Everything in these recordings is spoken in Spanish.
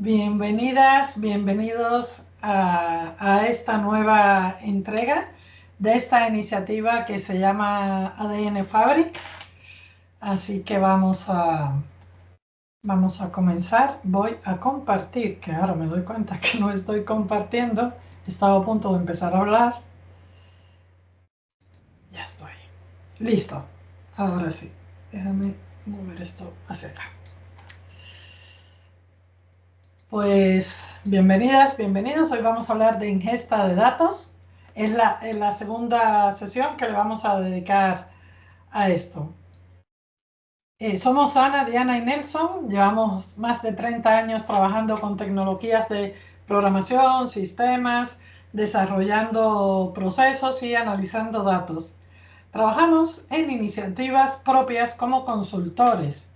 Bienvenidas, bienvenidos a esta nueva entrega de esta iniciativa que se llama ADN Fabric. Así que vamos a comenzar. Voy a compartir, que ahora me doy cuenta que no estoy compartiendo. Estaba a punto de empezar a hablar. Ya estoy. Listo. Ahora sí. Déjame mover esto hacia acá. Pues bienvenidas, bienvenidos. Hoy vamos a hablar de ingesta de datos. Es la segunda sesión que le vamos a dedicar a esto. Somos Ana, Diana y Nelson. Llevamos más de 30 años trabajando con tecnologías de programación, sistemas, desarrollando procesos y analizando datos. Trabajamos en iniciativas propias como consultores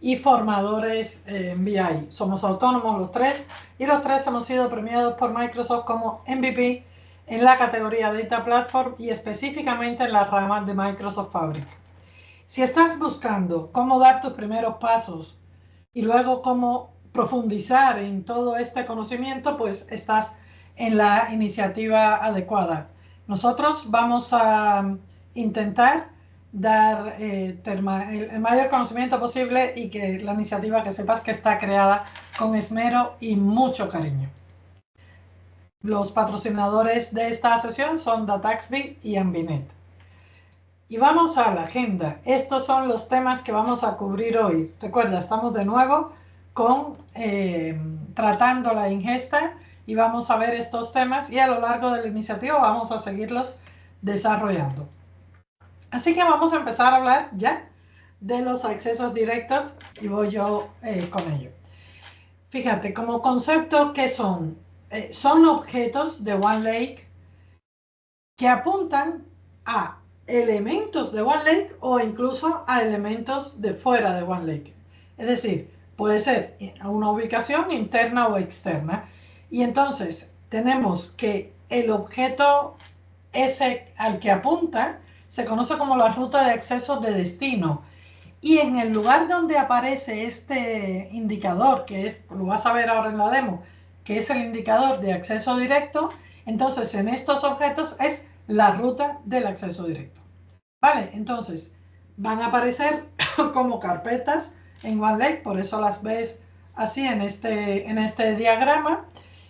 y formadores en BI. Somos autónomos los tres y los tres hemos sido premiados por Microsoft como MVP en la categoría Data Platform y específicamente en la rama de Microsoft Fabric. Si estás buscando cómo dar tus primeros pasos y luego cómo profundizar en todo este conocimiento, pues estás en la iniciativa adecuada. Nosotros vamos a intentar dar el mayor conocimiento posible y que la iniciativa, que sepas que está creada con esmero y mucho cariño. Los patrocinadores de esta sesión son Dataxby y Ambinet. Y vamos a la agenda. Estos son los temas que vamos a cubrir hoy. Recuerda, estamos de nuevo con tratando la ingesta y vamos a ver estos temas y a lo largo de la iniciativa vamos a seguirlos desarrollando. Así que vamos a empezar a hablar ya de los accesos directos y voy yo con ello. Fíjate, como concepto, ¿qué son? Son objetos de OneLake que apuntan a elementos de OneLake o incluso a elementos de fuera de OneLake. Es decir, puede ser a una ubicación interna o externa. Y entonces tenemos que el objeto ese al que apunta se conoce como la ruta de acceso de destino. Y en el lugar donde aparece este indicador, que es, lo vas a ver ahora en la demo, que es el indicador de acceso directo, entonces en estos objetos es la ruta del acceso directo. Vale, entonces van a aparecer como carpetas en OneLake, por eso las ves así en este diagrama,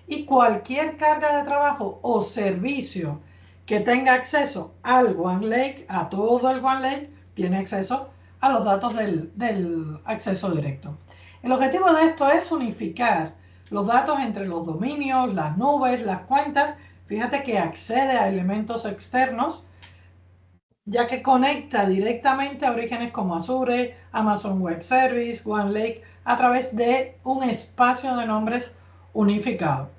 y cualquier carga de trabajo o servicio que tenga acceso al OneLake, a todo el OneLake, tiene acceso a los datos del acceso directo. El objetivo de esto es unificar los datos entre los dominios, las nubes, las cuentas. Fíjate que accede a elementos externos, ya que conecta directamente a orígenes como Azure, Amazon Web Service, OneLake, a través de un espacio de nombres unificado.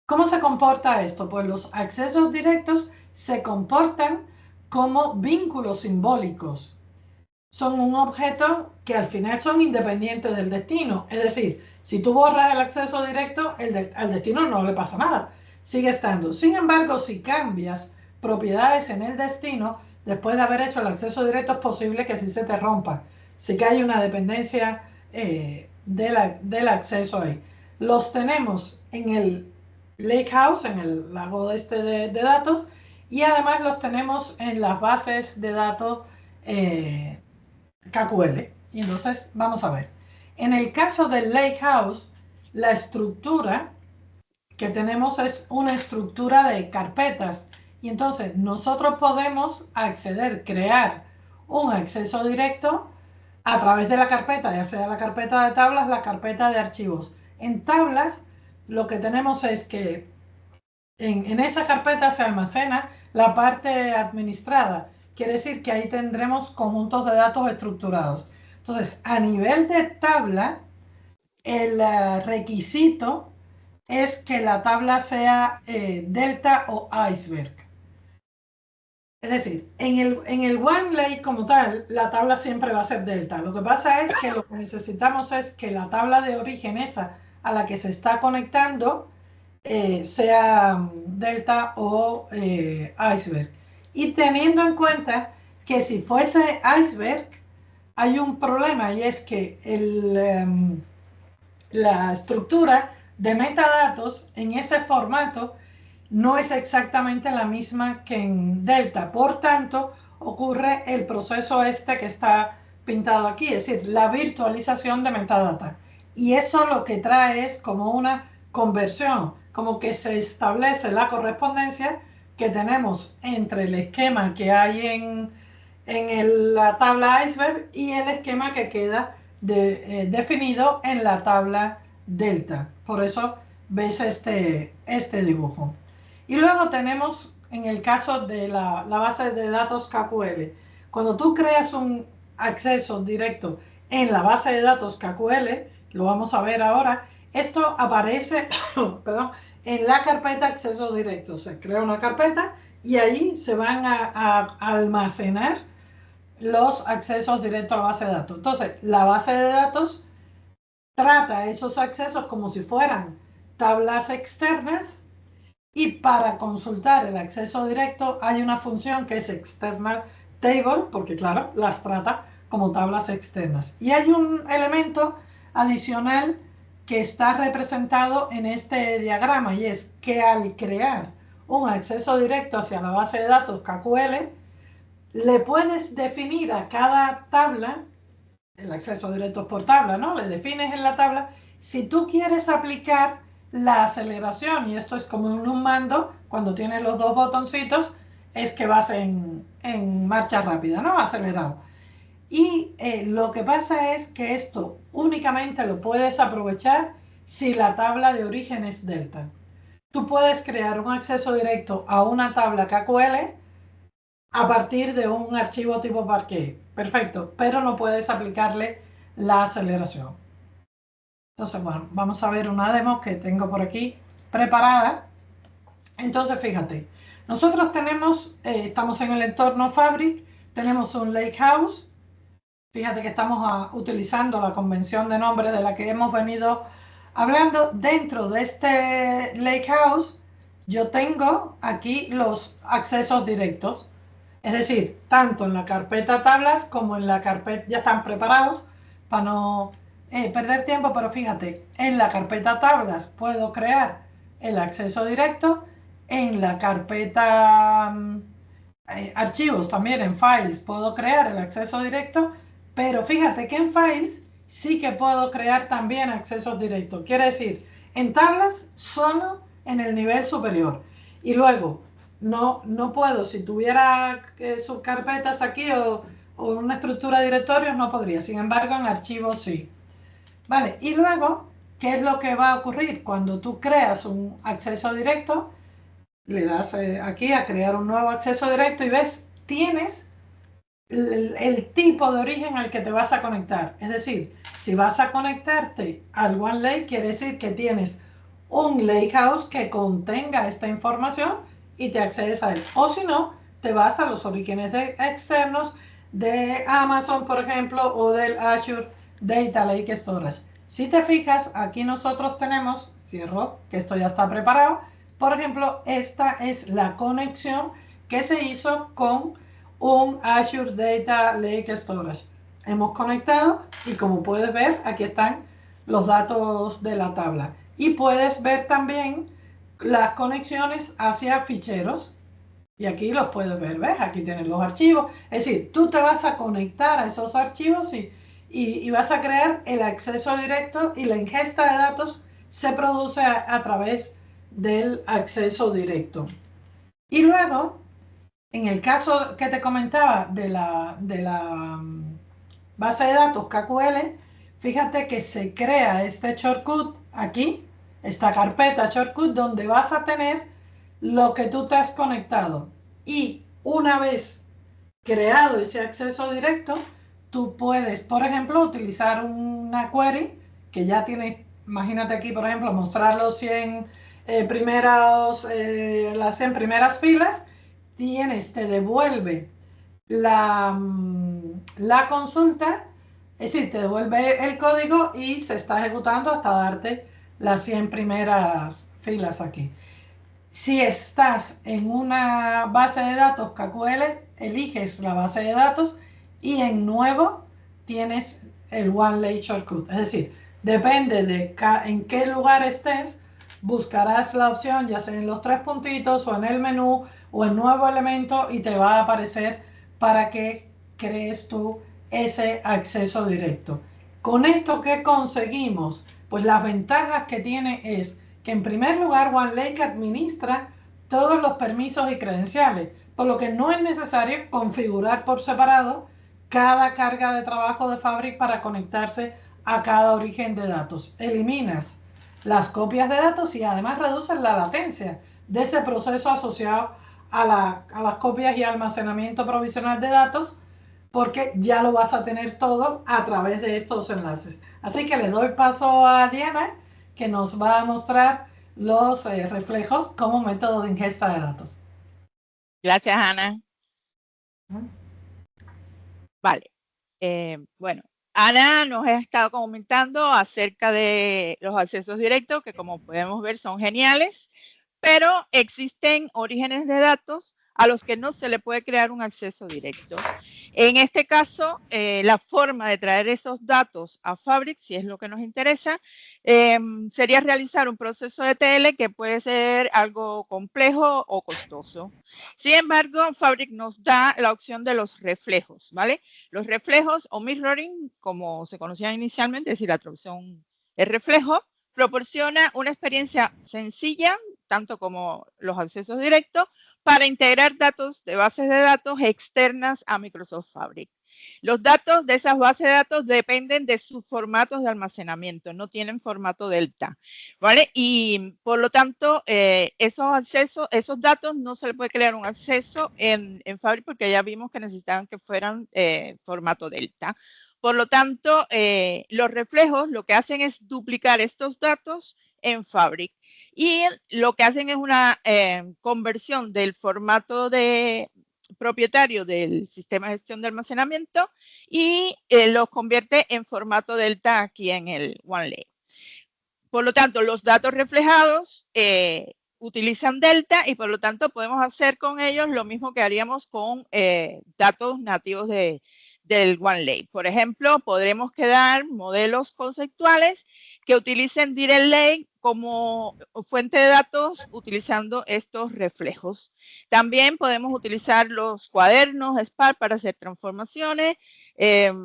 ¿Cómo se comporta esto? Pues los accesos directos se comportan como vínculos simbólicos. Son un objeto que al final son independientes del destino. Es decir, si tú borras el acceso directo, al destino no le pasa nada. Sigue estando. Sin embargo, si cambias propiedades en el destino, después de haber hecho el acceso directo, es posible que sí se te rompa. Sí que hay una dependencia del acceso ahí. Los tenemos en el Lakehouse, en el lago de datos, y además los tenemos en las bases de datos KQL. Y entonces vamos a ver. En el caso del Lakehouse, la estructura que tenemos es una estructura de carpetas. Y entonces nosotros podemos acceder, crear un acceso directo a través de la carpeta, ya sea la carpeta de tablas, la carpeta de archivos. En tablas, lo que tenemos es que en esa carpeta se almacena la parte administrada. Quiere decir que ahí tendremos conjuntos de datos estructurados. Entonces, a nivel de tabla, el requisito es que la tabla sea delta o iceberg. Es decir, en el OneLake como tal, la tabla siempre va a ser delta. Lo que pasa es que lo que necesitamos es que la tabla de origen esa a la que se está conectando sea delta o iceberg. Y teniendo en cuenta que si fuese iceberg, hay un problema y es que la estructura de metadatos en ese formato no es exactamente la misma que en Delta. Por tanto, ocurre el proceso este que está pintado aquí, es decir, la virtualización de metadata. Y eso lo que trae es como una conversión, como que se establece la correspondencia que tenemos entre el esquema que hay en la tabla iceberg y el esquema que queda definido en la tabla delta. Por eso ves este dibujo. Y luego tenemos en el caso de la base de datos KQL. Cuando tú creas un acceso directo en la base de datos KQL, lo vamos a ver ahora, esto aparece perdón, en la carpeta accesos directos. Se crea una carpeta y ahí se van a almacenar los accesos directos a la base de datos. Entonces, la base de datos trata esos accesos como si fueran tablas externas y para consultar el acceso directo hay una función que es external table, porque claro, las trata como tablas externas. Y hay un elemento adicional que está representado en este diagrama y es que al crear un acceso directo hacia la base de datos KQL, le puedes definir a cada tabla, el acceso directo por tabla, ¿no? Le defines en la tabla si tú quieres aplicar la aceleración, y esto es como en un mando, cuando tienes los dos botoncitos, es que vas en marcha rápida, ¿no? Acelerado. Y lo que pasa es que esto únicamente lo puedes aprovechar si la tabla de origen es delta. Tú puedes crear un acceso directo a una tabla KQL a partir de un archivo tipo Parquet. Perfecto, pero no puedes aplicarle la aceleración. Entonces, bueno, vamos a ver una demo que tengo por aquí preparada. Entonces, fíjate, nosotros tenemos, estamos en el entorno Fabric, tenemos un Lakehouse. Fíjate que estamos utilizando la convención de nombre de la que hemos venido hablando. Dentro de este Lakehouse, yo tengo aquí los accesos directos. Es decir, tanto en la carpeta tablas como en la carpeta, ya están preparados para no perder tiempo, pero fíjate, en la carpeta tablas puedo crear el acceso directo, en la carpeta archivos también en files puedo crear el acceso directo, pero fíjate que en files sí que puedo crear también accesos directos. Quiere decir, en tablas solo en el nivel superior. Y luego no puedo, si tuviera subcarpetas aquí o una estructura de directorios, no podría. Sin embargo, en archivos sí. Vale, y luego, ¿qué es lo que va a ocurrir? Cuando tú creas un acceso directo, le das aquí a crear un nuevo acceso directo y ves, tienes el tipo de origen al que te vas a conectar. Es decir, si vas a conectarte al OneLake, quiere decir que tienes un Lakehouse que contenga esta información y te accedes a él. O si no, te vas a los orígenes externos de Amazon, por ejemplo, o del Azure Data Lake Storage. Si te fijas, aquí nosotros tenemos, cierro, que esto ya está preparado. Por ejemplo, esta es la conexión que se hizo con un Azure Data Lake Storage. Hemos conectado y como puedes ver, aquí están los datos de la tabla. Y puedes ver también las conexiones hacia ficheros. Y aquí los puedes ver, ¿ves? Aquí tienes los archivos. Es decir, tú te vas a conectar a esos archivos y vas a crear el acceso directo y la ingesta de datos se produce a través del acceso directo. Y luego, en el caso que te comentaba de la base de datos KQL, fíjate que se crea este shortcut aquí, esta carpeta shortcut, donde vas a tener lo que tú te has conectado. Y una vez creado ese acceso directo, tú puedes, por ejemplo, utilizar una query que ya tiene, imagínate aquí, por ejemplo, mostrar los 100 las 100 primeras filas, te devuelve la consulta, es decir, te devuelve el código y se está ejecutando hasta darte las 100 primeras filas aquí. Si estás en una base de datos KQL, eliges la base de datos y en nuevo tienes el OneLake Shortcut. Es decir, Depende de en qué lugar estés, buscarás la opción, ya sea en los tres puntitos o en el menú o en nuevo elemento y te va a aparecer para que crees tú ese acceso directo. Con esto, ¿qué conseguimos? Pues las ventajas que tiene es que en primer lugar OneLake administra todos los permisos y credenciales, por lo que no es necesario configurar por separado cada carga de trabajo de Fabric para conectarse a cada origen de datos. Eliminas las copias de datos y además reduces la latencia de ese proceso asociado a las copias y almacenamiento provisional de datos, porque ya lo vas a tener todo a través de estos enlaces. Así que le doy paso a Diana, que nos va a mostrar los reflejos como método de ingesta de datos. Gracias, Ana. Vale. Bueno, Ana nos ha estado comentando acerca de los accesos directos, que como podemos ver son geniales, pero existen orígenes de datos a los que no se le puede crear un acceso directo. En este caso, la forma de traer esos datos a Fabric, si es lo que nos interesa, sería realizar un proceso de TL que puede ser algo complejo o costoso. Sin embargo, Fabric nos da la opción de los reflejos, ¿vale? Los reflejos o mirroring, como se conocían inicialmente, es decir, la traducción es reflejo, proporciona una experiencia sencilla, tanto como los accesos directos, para integrar datos de bases de datos externas a Microsoft Fabric. Los datos de esas bases de datos dependen de sus formatos de almacenamiento, no tienen formato Delta, ¿vale? Y por lo tanto, esos datos no se le puede crear un acceso en Fabric porque ya vimos que necesitaban que fueran formato Delta. Por lo tanto, los reflejos lo que hacen es duplicar estos datos en Fabric y lo que hacen es una conversión del formato propietario del sistema de gestión de almacenamiento y los convierte en formato Delta aquí en el OneLake. Por lo tanto, los datos reflejados utilizan Delta y por lo tanto podemos hacer con ellos lo mismo que haríamos con datos nativos del OneLake. Por ejemplo, podremos crear modelos conceptuales que utilicen Direct Lake como fuente de datos utilizando estos reflejos. También podemos utilizar los cuadernos Spark para hacer transformaciones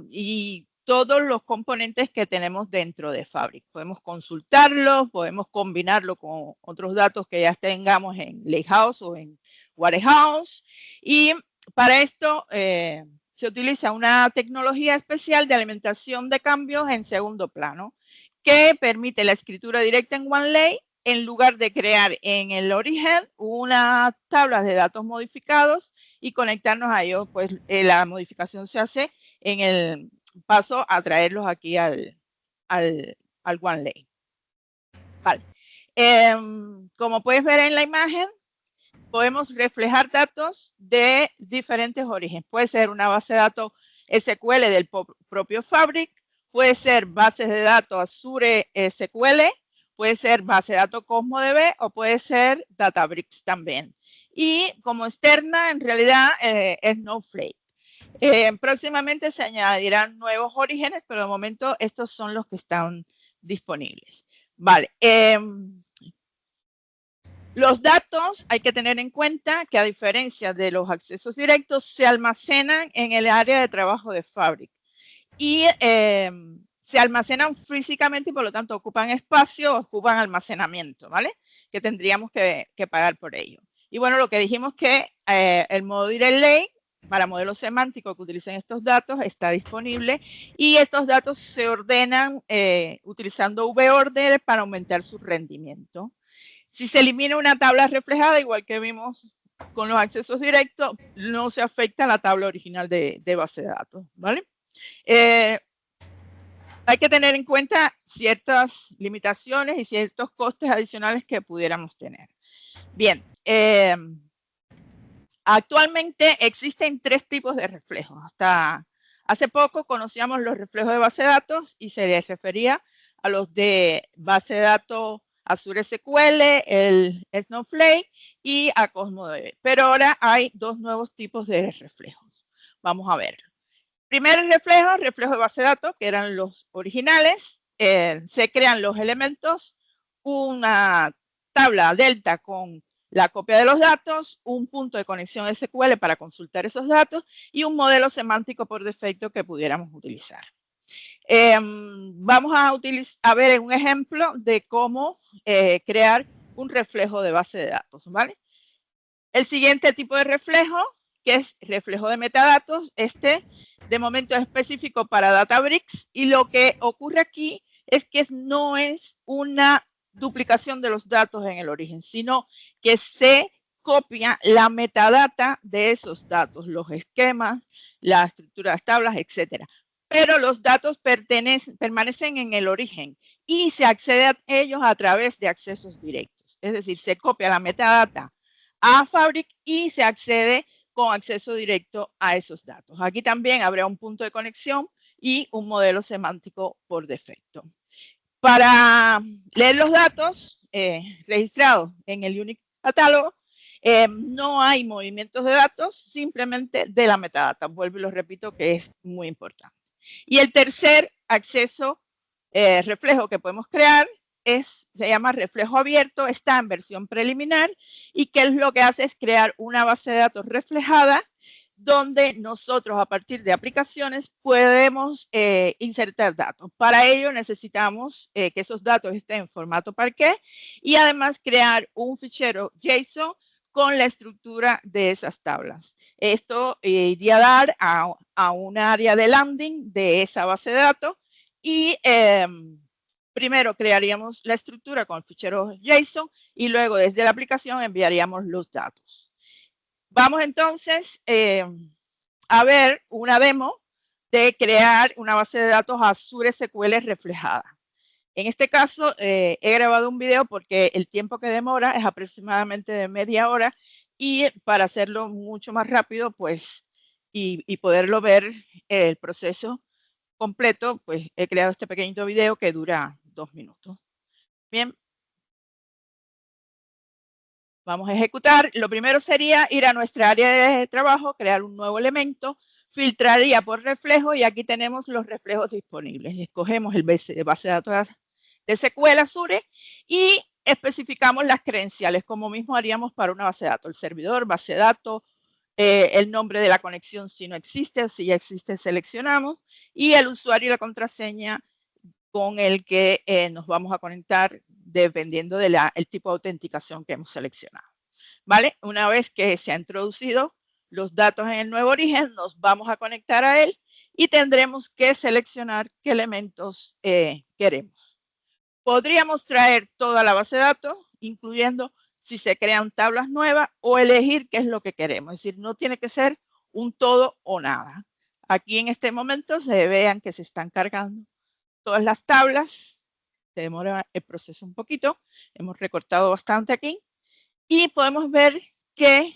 y todos los componentes que tenemos dentro de Fabric. Podemos consultarlos, podemos combinarlo con otros datos que ya tengamos en Lakehouse o en Warehouse. Y para esto se utiliza una tecnología especial de alimentación de cambios en segundo plano que permite la escritura directa en OneLake en lugar de crear en el origen una tabla de datos modificados y conectarnos a ellos, pues la modificación se hace en el paso a traerlos aquí al OneLake. Vale. Como puedes ver en la imagen, podemos reflejar datos de diferentes orígenes. Puede ser una base de datos SQL del propio Fabric, puede ser bases de datos Azure SQL, puede ser base de datos CosmoDB o puede ser Databricks también. Y como externa, en realidad, es Snowflake. Próximamente se añadirán nuevos orígenes, pero de momento estos son los que están disponibles. Vale. Los datos hay que tener en cuenta que a diferencia de los accesos directos se almacenan en el área de trabajo de Fabric y se almacenan físicamente y por lo tanto ocupan espacio, ocupan almacenamiento, ¿vale? Que tendríamos que pagar por ello. Y bueno, lo que dijimos que el modo Direct Lake para modelos semánticos que utilicen estos datos está disponible y estos datos se ordenan utilizando VORDER para aumentar su rendimiento. Si se elimina una tabla reflejada, igual que vimos con los accesos directos, no se afecta a la tabla original de base de datos, ¿vale? Hay que tener en cuenta ciertas limitaciones y ciertos costes adicionales que pudiéramos tener. Bien, actualmente existen 3 tipos de reflejos. Hasta hace poco conocíamos los reflejos de base de datos y se les refería a los de base de datos Azure SQL, el Snowflake y a CosmoDB. Pero ahora hay 2 nuevos tipos de reflejos. Vamos a ver. Primer reflejo de base de datos, que eran los originales, se crean los elementos, una tabla delta con la copia de los datos, un punto de conexión SQL para consultar esos datos y un modelo semántico por defecto que pudiéramos utilizar. Vamos a ver un ejemplo de cómo crear un reflejo de base de datos, ¿vale? El siguiente tipo de reflejo, que es reflejo de metadatos, de momento es específico para Databricks, y lo que ocurre aquí es que no es una duplicación de los datos en el origen, sino que se copia la metadata de esos datos, los esquemas, la estructura de las tablas, etcétera. Pero los datos permanecen en el origen y se accede a ellos a través de accesos directos. Es decir, se copia la metadata a Fabric y se accede con acceso directo a esos datos. Aquí también habrá un punto de conexión y un modelo semántico por defecto. Para leer los datos registrados en el Unique Catálogo, no hay movimientos de datos, simplemente de la metadata. Vuelvo y lo repito que es muy importante. Y el tercer acceso, reflejo que podemos crear, se llama reflejo abierto, está en versión preliminar y que es lo que hace es crear una base de datos reflejada donde nosotros a partir de aplicaciones podemos insertar datos. Para ello necesitamos que esos datos estén en formato Parquet y además crear un fichero JSON con la estructura de esas tablas. Esto iría a dar a un área de landing de esa base de datos y primero crearíamos la estructura con el fichero JSON y luego desde la aplicación enviaríamos los datos. Vamos entonces a ver una demo de crear una base de datos Azure SQL reflejada. En este caso he grabado un video porque el tiempo que demora es aproximadamente de media hora y para hacerlo mucho más rápido pues y poderlo ver el proceso completo, pues he creado este pequeñito video que dura 2 minutos. Bien. Vamos a ejecutar. Lo primero sería ir a nuestra área de trabajo, crear un nuevo elemento, filtraría por reflejo y aquí tenemos los reflejos disponibles. Escogemos el base de datos de SQL Azure y especificamos las credenciales, como mismo haríamos para una base de datos. El servidor, base de datos, el nombre de la conexión si no existe, o si ya existe seleccionamos, y el usuario y la contraseña con el que nos vamos a conectar dependiendo del tipo de autenticación que hemos seleccionado. ¿Vale? Una vez que se han introducido los datos en el nuevo origen, nos vamos a conectar a él y tendremos que seleccionar qué elementos queremos. Podríamos traer toda la base de datos, incluyendo si se crean tablas nuevas o elegir qué es lo que queremos. Es decir, no tiene que ser un todo o nada. Aquí en este momento se vean que se están cargando todas las tablas. Se demora el proceso un poquito. Hemos recortado bastante aquí. Y podemos ver que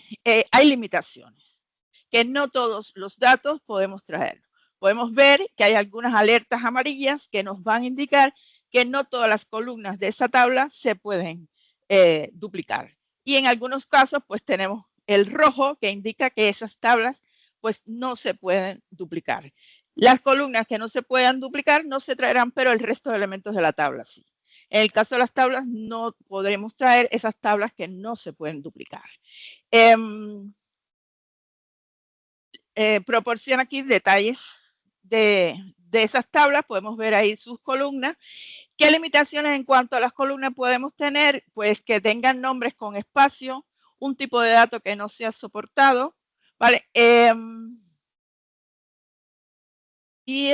hay limitaciones, que no todos los datos podemos traer. Podemos ver que hay algunas alertas amarillas que nos van a indicar que no todas las columnas de esa tabla se pueden duplicar. Y en algunos casos, pues tenemos el rojo que indica que esas tablas pues no se pueden duplicar. Las columnas que no se puedan duplicar no se traerán, pero el resto de elementos de la tabla sí. En el caso de las tablas, no podremos traer esas tablas que no se pueden duplicar. Proporciona aquí detalles de esas tablas. Podemos ver ahí sus columnas. ¿Qué limitaciones en cuanto a las columnas podemos tener? Pues que tengan nombres con espacio, un tipo de dato que no sea soportado, ¿vale? Y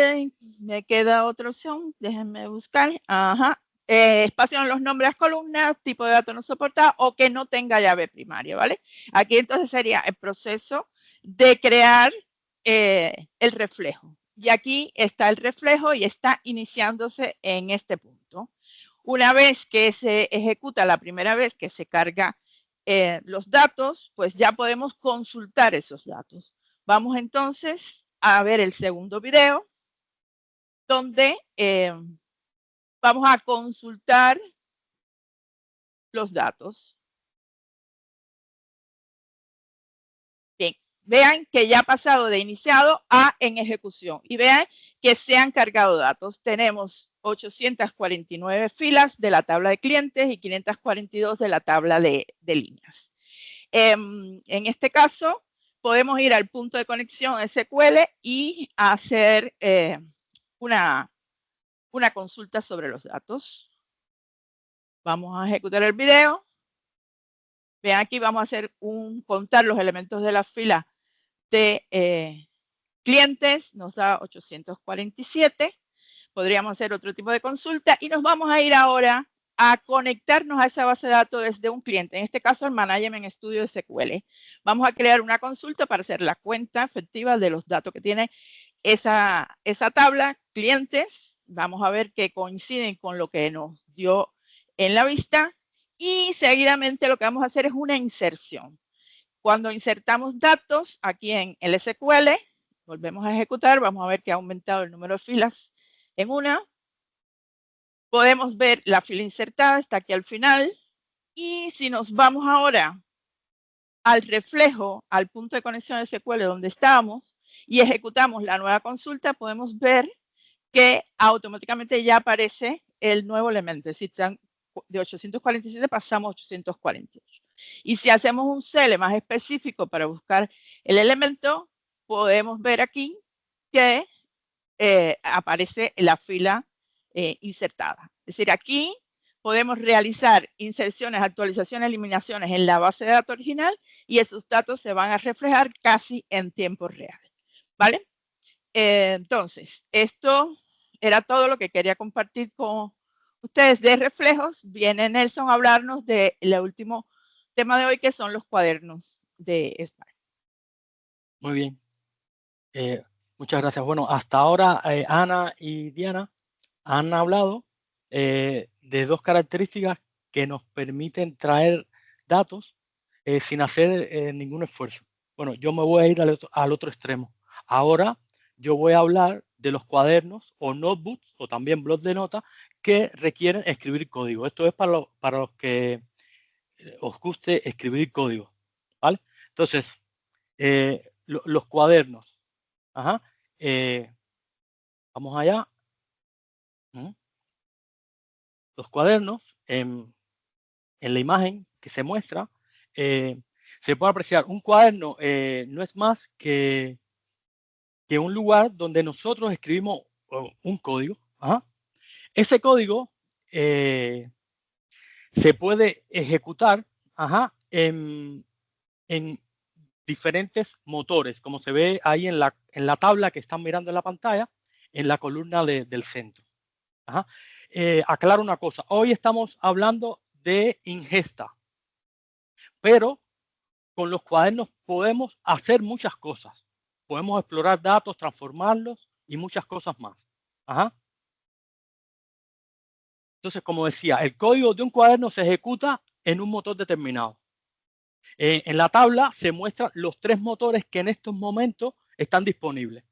me queda otra opción, déjenme buscar. Ajá. Espacio en los nombres de las columnas, tipo de dato no soportado o que no tenga llave primaria, ¿vale? Aquí entonces sería el proceso de crear el reflejo. Y aquí está el reflejo y está iniciándose en este punto. Una vez que se ejecuta la primera vez que se carga los datos, pues ya podemos consultar esos datos. Vamos entonces a ver el segundo video, donde vamos a consultar los datos. Bien, vean que ya ha pasado de iniciado a en ejecución y vean que se han cargado datos. Tenemos 849 filas de la tabla de clientes y 542 de la tabla de líneas. En este caso, podemos ir al punto de conexión SQL y hacer una consulta sobre los datos. Vamos a ejecutar el video. Vean aquí, vamos a hacer contar los elementos de la fila de clientes, nos da 847. Podríamos hacer otro tipo de consulta y nos vamos a ir ahora a conectarnos a esa base de datos desde un cliente, en este caso el Management Studio SQL. Vamos a crear una consulta para hacer la cuenta efectiva de los datos que tiene esa tabla, clientes. Vamos a ver que coinciden con lo que nos dio en la vista y seguidamente lo que vamos a hacer es una inserción. Cuando insertamos datos aquí en el SQL, volvemos a ejecutar, vamos a ver que ha aumentado el número de filas en una. Podemos ver la fila insertada, está aquí al final. Y si nos vamos ahora al reflejo, al punto de conexión SQL donde estábamos y ejecutamos la nueva consulta, podemos ver que automáticamente ya aparece el nuevo elemento. Si están de 847 pasamos a 848. Y si hacemos un cell más específico para buscar el elemento, podemos ver aquí que aparece la fila insertada. Es decir, aquí podemos realizar inserciones, actualizaciones, eliminaciones en la base de datos original y esos datos se van a reflejar casi en tiempo real. ¿Vale? Entonces, esto era todo lo que quería compartir con ustedes de reflejos. Viene Nelson a hablarnos del último tema de hoy, que son los cuadernos de Spark. Muy bien. Muchas gracias. Bueno, hasta ahora Ana y Diana han hablado de dos características que nos permiten traer datos sin hacer ningún esfuerzo. Bueno, yo me voy a ir al otro extremo. Ahora yo voy a hablar de los cuadernos o notebooks o también blocs de notas que requieren escribir código. Esto es para los que os guste escribir código, ¿vale? Entonces, los cuadernos. Ajá. Vamos allá. Los cuadernos, en la imagen que se muestra, se puede apreciar un cuaderno no es más que un lugar donde nosotros escribimos un código. Ajá. Ese código se puede ejecutar en diferentes motores, como se ve ahí en la tabla que están mirando en la pantalla, en la columna del centro. Ajá. Aclaro una cosa, hoy estamos hablando de ingesta, pero con los cuadernos podemos hacer muchas cosas. Podemos explorar datos, transformarlos y muchas cosas más. Ajá. Entonces, como decía, el código de un cuaderno se ejecuta en un motor determinado. En la tabla se muestran los tres motores que en estos momentos están disponibles.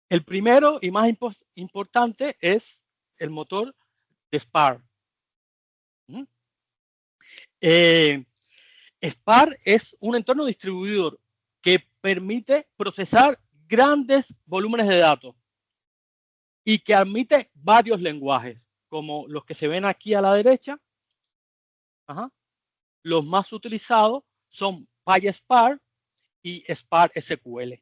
El primero y más importante es el motor de Spark. Spark es un entorno distribuidor que permite procesar grandes volúmenes de datos y que admite varios lenguajes, como los que se ven aquí a la derecha. Ajá. Los más utilizados son PySpark y Spark SQL.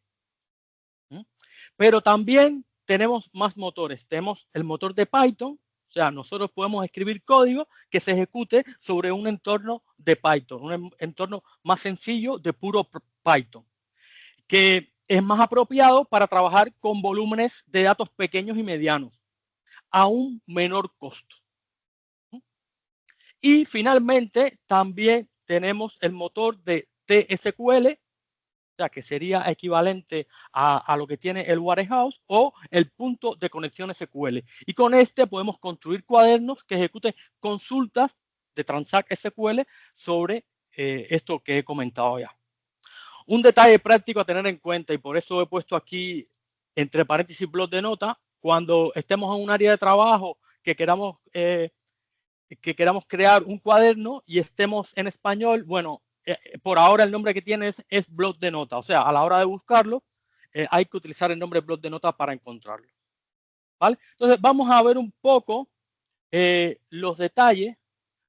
Pero también tenemos más motores. Tenemos el motor de Python, o sea, nosotros podemos escribir código que se ejecute sobre un entorno de Python, un entorno más sencillo de puro Python, que es más apropiado para trabajar con volúmenes de datos pequeños y medianos a un menor costo. Y finalmente también tenemos el motor de TSQL, o sea, que sería equivalente a lo que tiene el Warehouse o el punto de conexión SQL. Y con este podemos construir cuadernos que ejecuten consultas de Transact SQL sobre esto que he comentado ya. Un detalle práctico a tener en cuenta, y por eso he puesto aquí entre paréntesis bloc de nota, cuando estemos en un área de trabajo que queramos crear un cuaderno y estemos en español, bueno, por ahora el nombre que tiene es bloc de nota. O sea, a la hora de buscarlo, hay que utilizar el nombre bloc de nota para encontrarlo. ¿Vale? Entonces, vamos a ver un poco los detalles.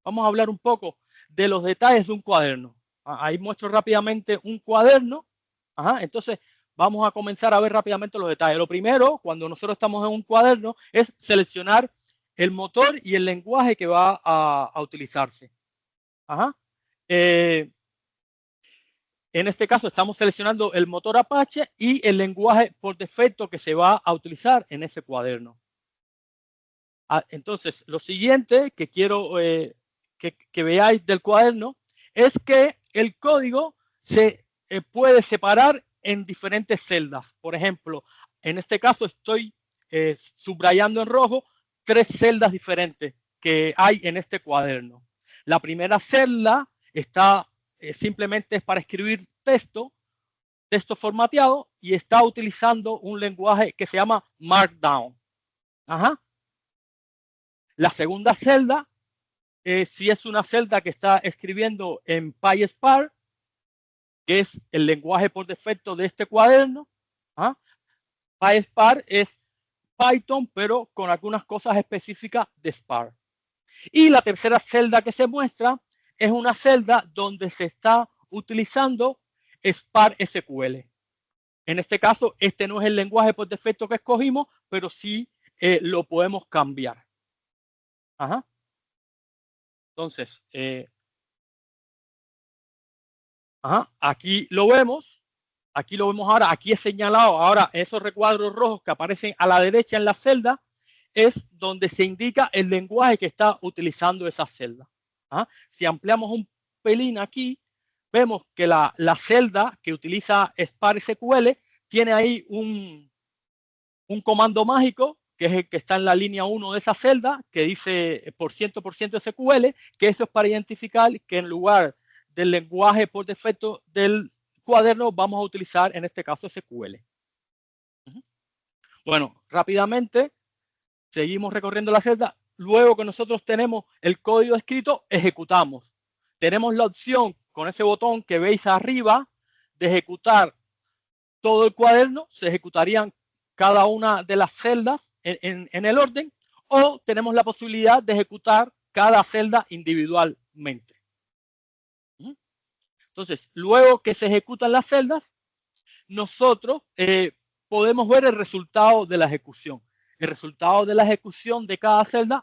Vamos a hablar un poco de los detalles de un cuaderno. Ahí muestro rápidamente un cuaderno. Entonces, vamos a comenzar a ver rápidamente los detalles. Lo primero, cuando nosotros estamos en un cuaderno, es seleccionar el motor y el lenguaje que va a utilizarse. En este caso, estamos seleccionando el motor Apache y el lenguaje por defecto que se va a utilizar en ese cuaderno. Entonces, lo siguiente que quiero que veáis del cuaderno es que el código se puede separar en diferentes celdas. Por ejemplo, en este caso estoy subrayando en rojo 3 celdas diferentes que hay en este cuaderno. La primera celda está simplemente es para escribir texto formateado, y está utilizando un lenguaje que se llama Markdown. La segunda celda, si es una celda que está escribiendo en PySpark, que es el lenguaje por defecto de este cuaderno. PySpark es Python, pero con algunas cosas específicas de Spark. Y la tercera celda que se muestra es una celda donde se está utilizando Spark SQL. En este caso, este no es el lenguaje por defecto que escogimos, pero sí lo podemos cambiar. Entonces, aquí lo vemos. Aquí lo vemos ahora. Aquí he señalado ahora esos recuadros rojos que aparecen a la derecha en la celda. Es donde se indica el lenguaje que está utilizando esa celda. Si ampliamos un pelín aquí, vemos que la celda que utiliza Spark SQL tiene ahí un comando mágico, que es el que está en la línea 1 de esa celda, que dice %% SQL, que eso es para identificar que en lugar del lenguaje por defecto del cuaderno vamos a utilizar en este caso SQL. Bueno, rápidamente seguimos recorriendo la celda. Luego que nosotros tenemos el código escrito, ejecutamos. Tenemos la opción con ese botón que veis arriba de ejecutar todo el cuaderno. Se ejecutarían cada una de las celdas en el orden, o tenemos la posibilidad de ejecutar cada celda individualmente. Entonces, luego que se ejecutan las celdas, nosotros podemos ver el resultado de la ejecución. El resultado de la ejecución de cada celda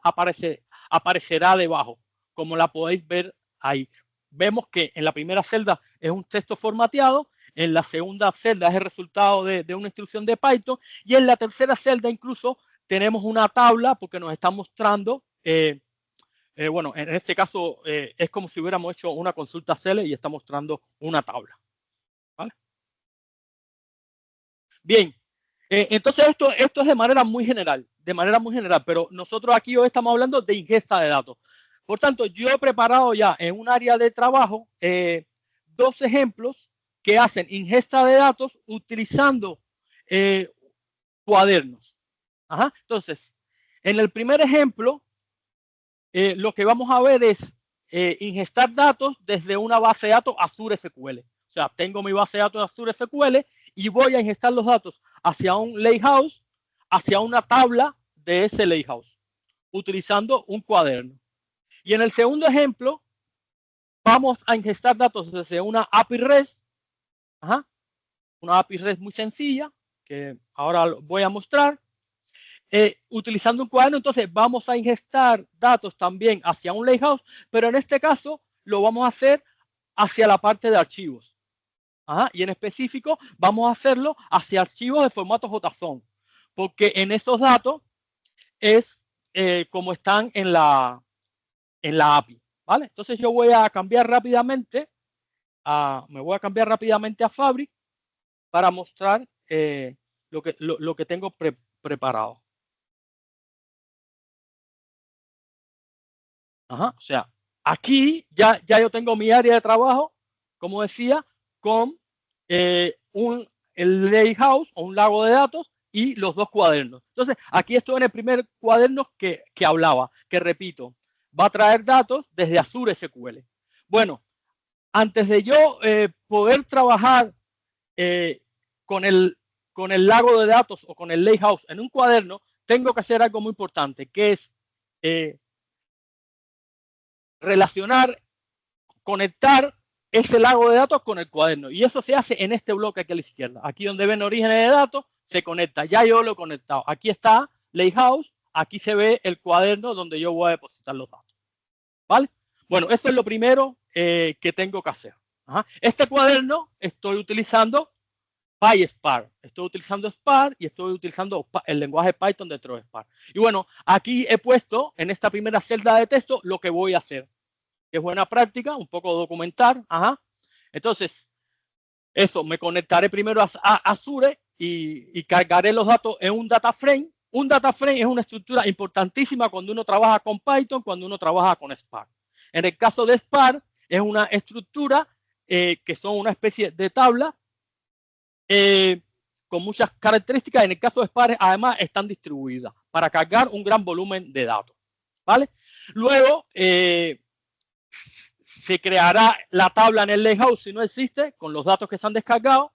aparecerá debajo, como la podéis ver ahí. Vemos que en la primera celda es un texto formateado, en la segunda celda es el resultado de una instrucción de Python, y en la tercera celda incluso tenemos una tabla porque nos está mostrando, bueno, en este caso es como si hubiéramos hecho una consulta CL y está mostrando una tabla. ¿Vale? Bien, entonces esto es de manera muy general, pero nosotros aquí hoy estamos hablando de ingesta de datos. Por tanto, yo he preparado ya en un área de trabajo 2 ejemplos que hacen ingesta de datos utilizando cuadernos. Entonces, en el primer ejemplo, lo que vamos a ver es ingestar datos desde una base de datos Azure SQL. O sea, tengo mi base de datos de Azure SQL y voy a ingestar los datos hacia un lakehouse, hacia una tabla de ese lakehouse, utilizando un cuaderno. Y en el segundo ejemplo, vamos a ingestar datos desde una API REST, una API REST muy sencilla, que ahora voy a mostrar. Utilizando un cuaderno, entonces vamos a ingestar datos también hacia un lakehouse, pero en este caso lo vamos a hacer hacia la parte de archivos. Y en específico vamos a hacerlo hacia archivos de formato JSON, porque en esos datos es como están en la API. ¿Vale? Entonces yo voy a cambiar rápidamente, me voy a cambiar rápidamente a Fabric para mostrar lo que tengo preparado. O sea, aquí ya yo tengo mi área de trabajo, como decía, con el lakehouse o un lago de datos y los 2 cuadernos. Entonces, aquí estoy en el primer cuaderno que hablaba, que repito, va a traer datos desde Azure SQL. Bueno, antes de yo poder trabajar con el lago de datos o con el lakehouse en un cuaderno, tengo que hacer algo muy importante, que es relacionar, conectar ese lago de datos con el cuaderno. Y eso se hace en este bloque aquí a la izquierda. Aquí donde ven orígenes de datos, se conecta. Ya yo lo he conectado. Aquí está lakehouse, aquí se ve el cuaderno donde yo voy a depositar los datos. ¿Vale? Bueno, eso es lo primero que tengo que hacer. Ajá. Este cuaderno estoy utilizando PySpark. Estoy utilizando Spark y estoy utilizando el lenguaje Python dentro de Spark. Y bueno, aquí he puesto en esta primera celda de texto lo que voy a hacer. Que es buena práctica, un poco documentar. Ajá. Entonces, eso, me conectaré primero a Azure y cargaré los datos en un data frame. Un data frame es una estructura importantísima cuando uno trabaja con Python, cuando uno trabaja con Spark. En el caso de Spark, es una estructura que son una especie de tabla con muchas características. En el caso de Spark, además, están distribuidas para cargar un gran volumen de datos. ¿Vale? Luego, se creará la tabla en el lakehouse si no existe, con los datos que se han descargado,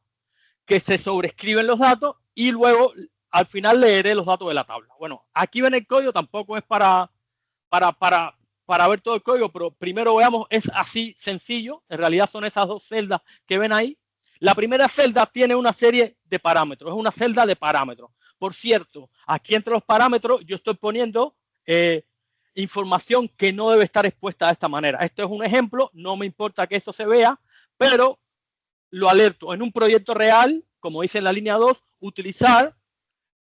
que se sobrescriben los datos y luego al final leeré los datos de la tabla. Bueno, aquí ven el código, tampoco es para ver todo el código, pero primero veamos, es así sencillo. En realidad son esas dos celdas que ven ahí. La primera celda tiene una serie de parámetros, es una celda de parámetros. Por cierto, aquí entre los parámetros yo estoy poniendo información que no debe estar expuesta de esta manera. Esto es un ejemplo, no me importa que eso se vea, pero lo alerto. En un proyecto real, como dice en la línea 2, utilizar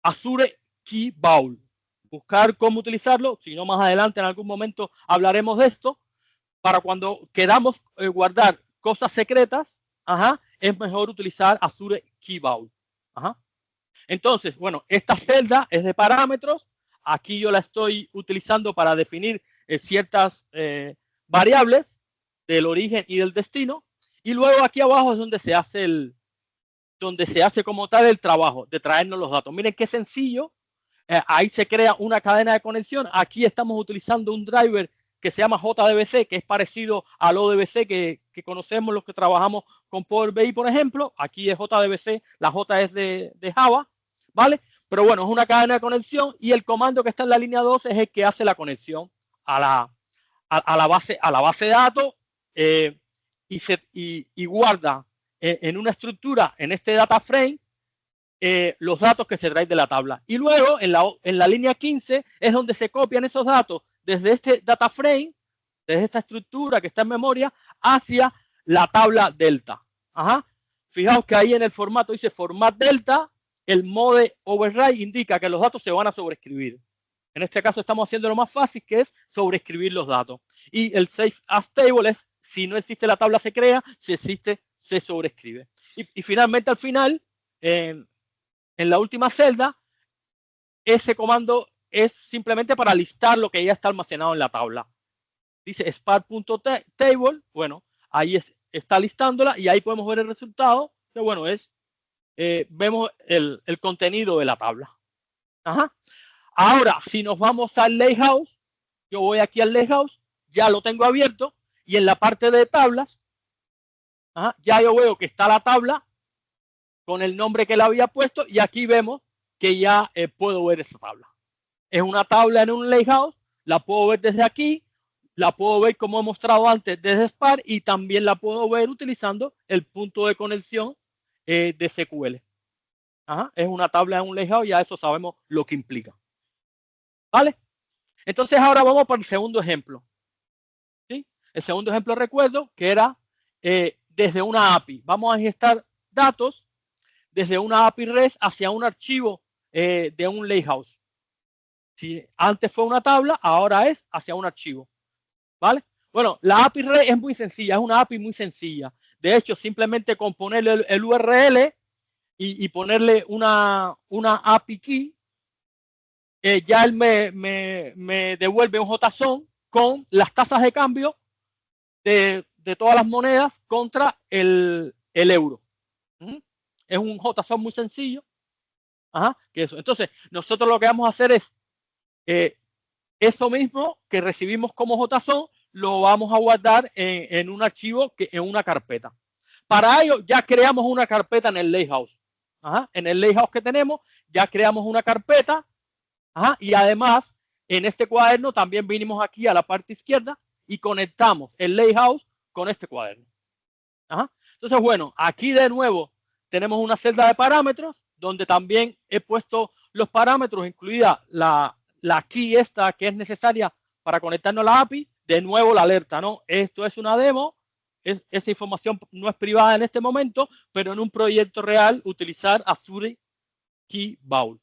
Azure Key Vault. Buscar cómo utilizarlo, si no más adelante en algún momento hablaremos de esto, para cuando queramos guardar cosas secretas, es mejor utilizar Azure Key Vault. Entonces, bueno, esta celda es de parámetros. Aquí yo la estoy utilizando para definir ciertas variables del origen y del destino. Y luego aquí abajo es donde se hace como tal el trabajo de traernos los datos. Miren qué sencillo. Ahí se crea una cadena de conexión. Aquí estamos utilizando un driver que se llama JDBC, que es parecido al ODBC que conocemos los que trabajamos con Power BI, por ejemplo. Aquí es JDBC, la J es de Java, ¿vale? Pero bueno, es una cadena de conexión y el comando que está en la línea 2 es el que hace la conexión a la base de datos y guarda en una estructura, en este data frame, los datos que se traen de la tabla. Y luego en la línea 15 es donde se copian esos datos desde este data frame, desde esta estructura que está en memoria, hacia la tabla delta. Fijaos que ahí en el formato dice format delta, el mode override indica que los datos se van a sobreescribir. En este caso estamos haciendo lo más fácil, que es sobreescribir los datos. Y el save as table es, si no existe la tabla se crea, si existe se sobreescribe. Y finalmente al final, en la última celda, ese comando es simplemente para listar lo que ya está almacenado en la tabla. Dice spark.table, bueno, ahí está listándola y ahí podemos ver el resultado, que bueno, vemos el contenido de la tabla. Ahora, si nos vamos al lakehouse, yo voy aquí al lakehouse, ya lo tengo abierto y en la parte de tablas, ya yo veo que está la tabla con el nombre que le había puesto y aquí vemos que ya puedo ver esa tabla. Es una tabla en un lakehouse, la puedo ver desde aquí, la puedo ver como he mostrado antes desde Spark y también la puedo ver utilizando el punto de conexión de SQL. Es una tabla en un lakehouse, ya eso sabemos lo que implica. ¿Vale? Entonces ahora vamos para el segundo ejemplo. ¿Sí? El segundo ejemplo recuerdo que era desde una API. Vamos a gestar datos desde una API REST hacia un archivo de un lakehouse. Si antes fue una tabla, ahora es hacia un archivo. ¿Vale? Bueno, la API REST es muy sencilla, es una API muy sencilla. De hecho, simplemente con ponerle el URL y ponerle una API key, ya él me devuelve un JSON con las tasas de cambio de todas las monedas contra el euro. Es un JSON muy sencillo. Que eso. Entonces, nosotros lo que vamos a hacer es eso mismo que recibimos como JSON, lo vamos a guardar en un archivo, en una carpeta. Para ello ya creamos una carpeta en el Lighthouse. En el Lighthouse que tenemos ya creamos una carpeta. Y además en este cuaderno también vinimos aquí a la parte izquierda y conectamos el Lighthouse con este cuaderno. Entonces, bueno, aquí de nuevo tenemos una celda de parámetros donde también he puesto los parámetros, incluida la key esta que es necesaria para conectarnos a la API. De nuevo la alerta, ¿no? Esto es una demo, esa información no es privada en este momento, pero en un proyecto real utilizar Azure Key Vault,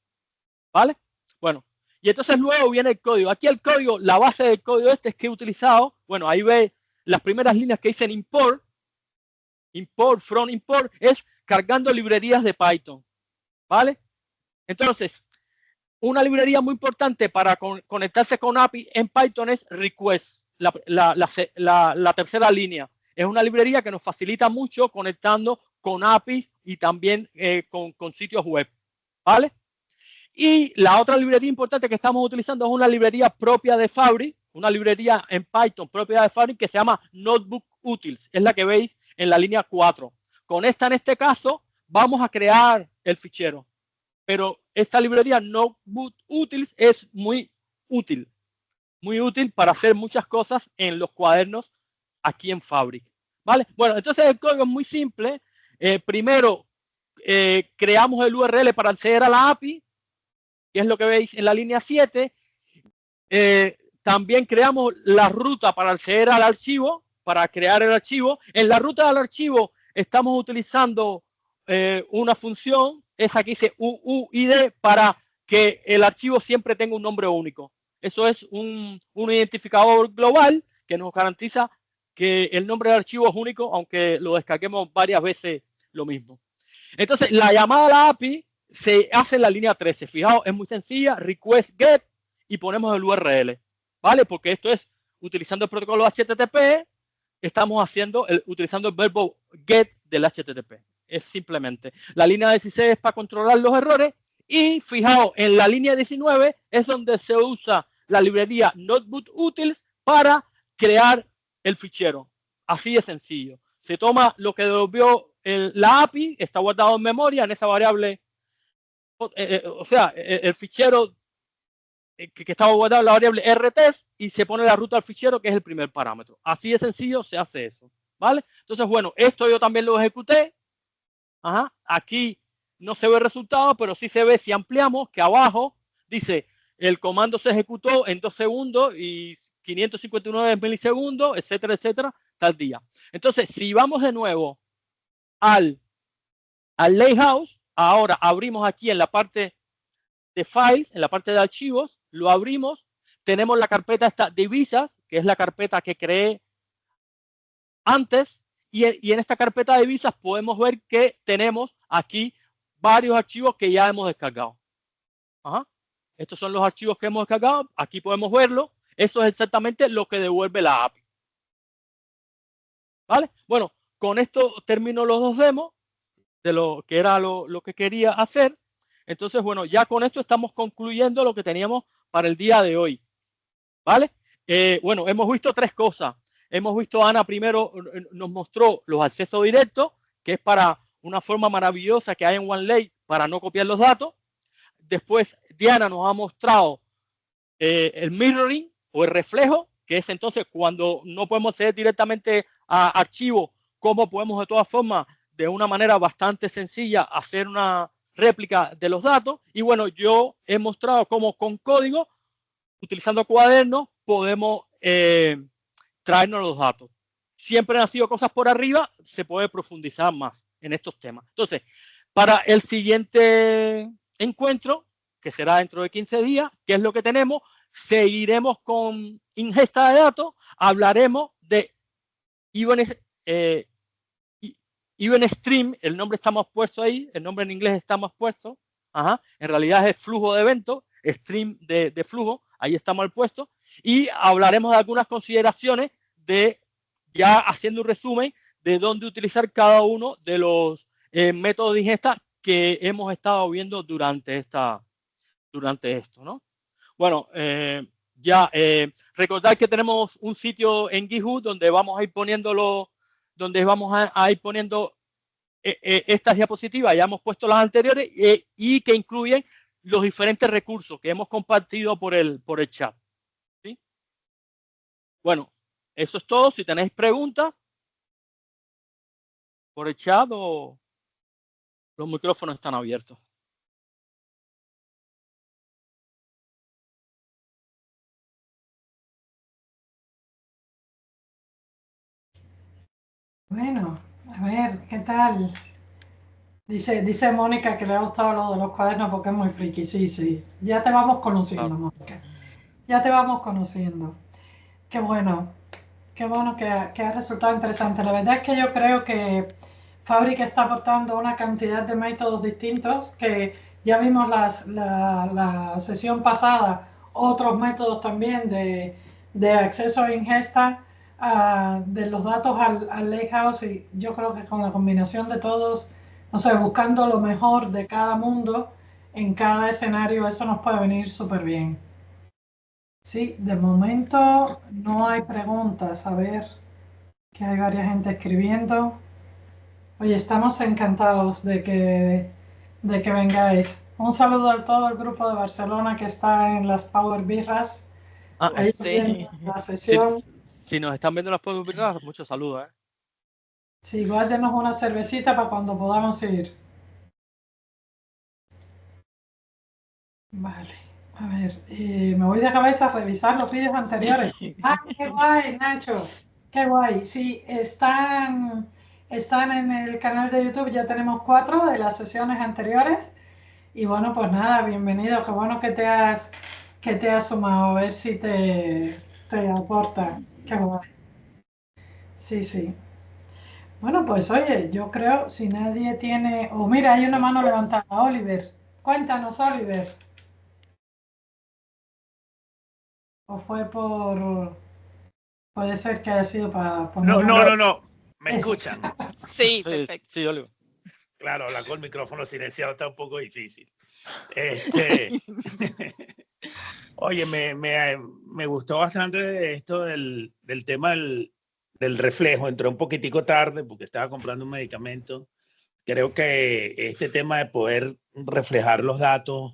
¿vale? Bueno, y entonces luego viene el código. Aquí el código, la base del código este es que he utilizado, bueno, ahí ve las primeras líneas que dicen import, from import, es cargando librerías de Python, ¿vale? Entonces, una librería muy importante para conectarse con API en Python es request, la tercera línea. Es una librería que nos facilita mucho conectando con APIs y también con sitios web, ¿vale? Y la otra librería importante que estamos utilizando es una librería propia de Fabric, una librería en Python propia de Fabric que se llama Notebook Utils, es la que veis en la línea 4. Con esta, en este caso, vamos a crear el fichero. Pero esta librería Notebook Utils es muy útil para hacer muchas cosas en los cuadernos aquí en Fabric, ¿vale? Bueno, entonces el código es muy simple. Primero, creamos el URL para acceder a la API, que es lo que veis en la línea 7. También creamos la ruta para acceder al archivo, para crear el archivo. En la ruta del archivo estamos utilizando una función, esa que dice UUID, para que el archivo siempre tenga un nombre único. Eso es un identificador global que nos garantiza que el nombre del archivo es único, aunque lo descarguemos varias veces lo mismo. Entonces, la llamada a la API se hace en la línea 13. Fijaos, es muy sencilla, request get, y ponemos el URL, ¿vale? Porque esto es utilizando el protocolo HTTP, estamos utilizando el verbo get del HTTP. Es simplemente. La línea 16 es para controlar los errores, y fijaos, en la línea 19 es donde se usa la librería Notebook Utils para crear el fichero. Así de sencillo. Se toma lo que devolvió la API, está guardado en memoria en esa variable, o sea, el fichero que estaba guardado en la variable rtest, y se pone la ruta al fichero, que es el primer parámetro. Así de sencillo se hace eso, ¿vale? Entonces, bueno, esto yo también lo ejecuté. Aquí no se ve el resultado, pero sí se ve si ampliamos, que abajo dice el comando se ejecutó en 2 segundos y 559 milisegundos, etcétera, etcétera, tal día. Entonces, si vamos de nuevo al Lighthouse, ahora abrimos aquí en la parte de files, en la parte de archivos, lo abrimos, tenemos la carpeta esta divisas, que es la carpeta que creé antes, y en esta carpeta de divisas podemos ver que tenemos aquí varios archivos que ya hemos descargado. Estos son los archivos que hemos descargado, aquí podemos verlo. Eso es exactamente lo que devuelve la API, ¿vale? Bueno, con esto termino los dos demos de lo que era lo que quería hacer. Entonces, bueno, ya con esto estamos concluyendo lo que teníamos para el día de hoy, ¿vale? Bueno, hemos visto 3 cosas. Hemos visto, Ana primero nos mostró los accesos directos, que es para una forma maravillosa que hay en OneLake para no copiar los datos. Después, Diana nos ha mostrado el mirroring o el reflejo, que es entonces cuando no podemos acceder directamente a archivos, cómo podemos de todas formas, de una manera bastante sencilla, hacer una réplica de los datos. Y bueno, yo he mostrado cómo con código, utilizando cuadernos, podemos traernos los datos. Siempre han sido cosas por arriba, se puede profundizar más en estos temas. Entonces, para el siguiente encuentro, que será dentro de 15 días, ¿qué es lo que tenemos? Seguiremos con ingesta de datos, hablaremos de Event Stream, el nombre está más puesto ahí, el nombre en inglés está más puesto, en realidad es flujo de eventos, stream de flujo, ahí está mal puesto, y hablaremos de algunas consideraciones ya haciendo un resumen de dónde utilizar cada uno de los métodos de ingesta que hemos estado viendo durante esto, ¿no? Bueno, ya recordad que tenemos un sitio en GitHub donde vamos a ir poniéndolo, donde vamos a ir poniendo estas diapositivas. Ya hemos puesto las anteriores y que incluyen los diferentes recursos que hemos compartido por el chat. ¿Sí? Bueno, eso es todo. Si tenéis preguntas por el chat, o los micrófonos están abiertos. Bueno, a ver, ¿qué tal? Dice Mónica que le ha gustado lo de los cuadernos porque es muy friki. Sí, sí. Ya te vamos conociendo, Claro. Mónica. Ya te vamos conociendo. Qué bueno que ha resultado interesante. La verdad es que yo creo que Fabric está aportando una cantidad de métodos distintos que ya vimos la sesión pasada, otros métodos también de acceso a ingesta de los datos al Lakehouse, y yo creo que con la combinación de todos, no sé, buscando lo mejor de cada mundo en cada escenario, eso nos puede venir súper bien. Sí, de momento no hay preguntas. A ver, que hay varias gente escribiendo. Oye, estamos encantados de que vengáis. Un saludo a todo el grupo de Barcelona que está en las Power Birras. Ahí Sí. la sesión. Si nos están viendo las Power Birras, muchos saludos. Sí, guárdenos una cervecita para cuando podamos ir. Vale, a ver, me voy de cabeza a revisar los vídeos anteriores. ¡Ah, qué guay, Nacho! ¡Qué guay! Sí, están en el canal de YouTube, ya tenemos 4 de las sesiones anteriores. Y bueno, pues nada, bienvenido, qué bueno que te has sumado, a ver si te aporta. Qué guay. Sí, sí. Bueno, pues oye, yo creo, si nadie tiene... Oh, mira, hay una mano levantada, Oliver. Cuéntanos, Oliver. ¿O fue por...? Puede ser que haya sido para poner... No. ¿Me Eso. escuchan? Sí, perfecto. Sí, Oliver. Claro, hablar con el micrófono silenciado está un poco difícil. Oye, me gustó bastante esto del tema del reflejo. Entré un poquitico tarde porque estaba comprando un medicamento. Creo que este tema de poder reflejar los datos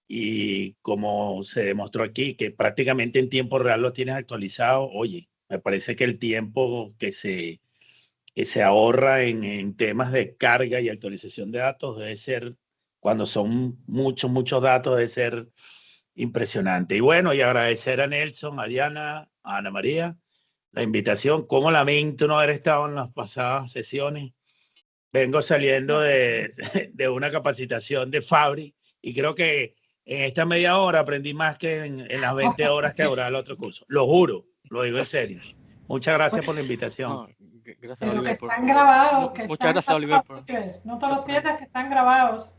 y como se demostró aquí, que prácticamente en tiempo real lo tienes actualizado, oye, me parece que el tiempo que se ahorra en temas de carga y actualización de datos debe ser, cuando son muchos datos, debe ser impresionante. Y bueno, y agradecer a Nelson, a Diana, a Ana María, la invitación. Cómo lamento no haber estado en las pasadas sesiones. Vengo saliendo de una capacitación de Fabri y creo que en esta media hora aprendí más que en las 20 horas que duraba el otro curso. Lo juro, lo digo en serio. Muchas gracias por la invitación. No, gracias, Pero Oliver, que están grabados, que muchas están gracias, Oliver, por... grabados. No te los pierdas, que están grabados.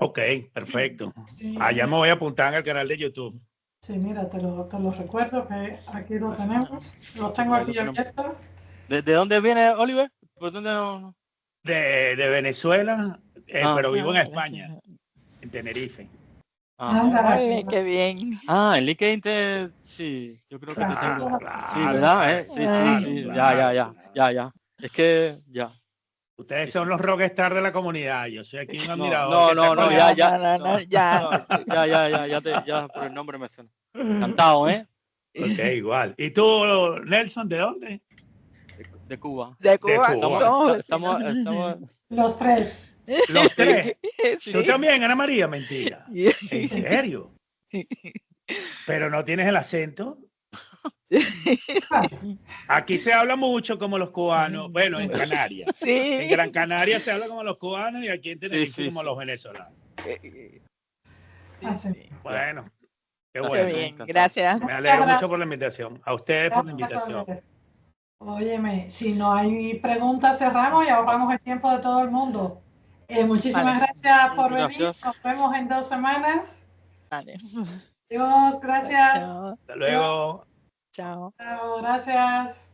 Ok, perfecto. Sí, Allá me voy a apuntar en el canal de YouTube. sí, mira, te lo recuerdo que aquí lo Gracias. tenemos. Los tengo Ahí lo aquí tenemos. abiertos. ¿De dónde viene Oliver? ¿Por dónde no? De Venezuela, pero vivo en Ah, España, en Tenerife. Anda, Ay, qué bien. En LinkedIn sí, yo creo que te Claro, tengo. claro, Sí, ¿verdad? Sí. Claro. Ya. Es que ya. Ustedes son los rockstar de la comunidad. Yo soy aquí un admirador. No, ya. ya por el nombre me suena. Encantado, ¿eh? Ok, igual. ¿Y tú, Nelson, de dónde? De Cuba. De Cuba. Estamos los tres. Los tres. Sí. ¿Tú también, Ana María? Mentira. ¿En serio? Pero no tienes el acento. Aquí se habla mucho como los cubanos. Bueno, en Canarias. Sí. En Gran Canaria se habla como los cubanos y aquí en Tenerife como los venezolanos. Bueno, qué bueno. Qué bien, gracias. Me alegro mucho por la invitación. A ustedes por la invitación. Óyeme, si no hay preguntas, cerramos y ahorramos el tiempo de todo el mundo. Muchísimas gracias por venir. Nos vemos en 2 semanas. Vale. Adiós, gracias. Chao. Hasta luego. Chao. Chao, gracias.